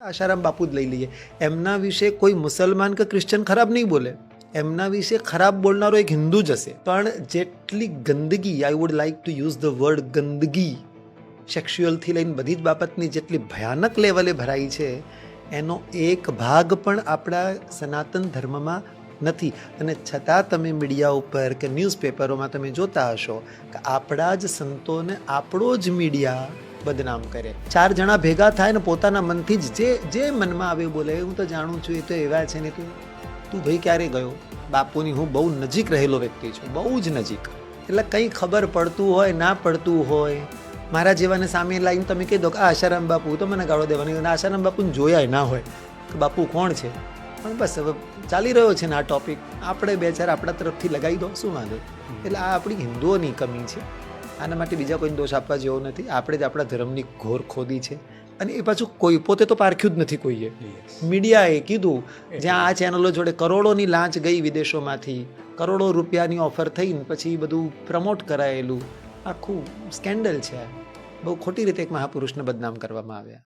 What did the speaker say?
આશારામ બાપુ જ લઈ લઈએ, એમના વિશે કોઈ મુસલમાન કે ક્રિશ્ચન ખરાબ નહીં બોલે, એમના વિશે ખરાબ બોલનારો એક હિન્દુ જ હશે. પણ જેટલી ગંદગી, I would like to use the word ગંદગી, સેક્સ્યુઅલથી લઈને બધી જ બાબતની જેટલી ભયાનક લેવલે ભરાઈ છે, એનો એક ભાગ પણ આપણા સનાતન ધર્મમાં નથી. અને છતાં તમે મીડિયા ઉપર કે ન્યૂઝપેપરોમાં તમે જોતા હશો કે આપણા જ સંતોને આપણો જ મીડિયા બદનામ કરે. 4 જણા ભેગા થાય ને પોતાના મનથી જ જે મનમાં આવે બોલે, હું તો જાણું છું એ તો એવા છે ને, તું ભાઈ ક્યારે ગયો? બાપુની હું બહુ નજીક રહેલો વ્યક્તિ છું, બહુ જ નજીક. એટલે કંઈ ખબર પડતું હોય ના પડતું હોય, મારા જેવાને સામે લાવીને તમે કહી દો કે આ આશારામ બાપુ, તો મને ગાળો દેવાની. અને આશારામ બાપુને જોયા ના હોય કે બાપુ કોણ છે, પણ બસ હવે ચાલી રહ્યો છે ને આ ટોપિક, આપણે 2-4 આપણા તરફથી લગાવી દો, શું વાંધો. એટલે આ આપણી હિન્દુઓની કમી છે. આના માટે બીજા કોઈને દોષ આપવા જેવો નથી. આપણે જ આપણા ધર્મની ઘોર ખોદી છે. અને એ પાછું કોઈ પોતે તો પારખ્યું જ નથી કોઈએ. મીડિયાએ કીધું, જ્યાં આ ચેનલો જોડે કરોડોની લાંચ ગઈ વિદેશોમાંથી, કરોડો રૂપિયાની ઓફર થઈને પછી બધું પ્રમોટ કરાયેલું, આખું સ્કેન્ડલ છે. બહુ ખોટી રીતે એક મહાપુરુષને બદનામ કરવામાં આવ્યા.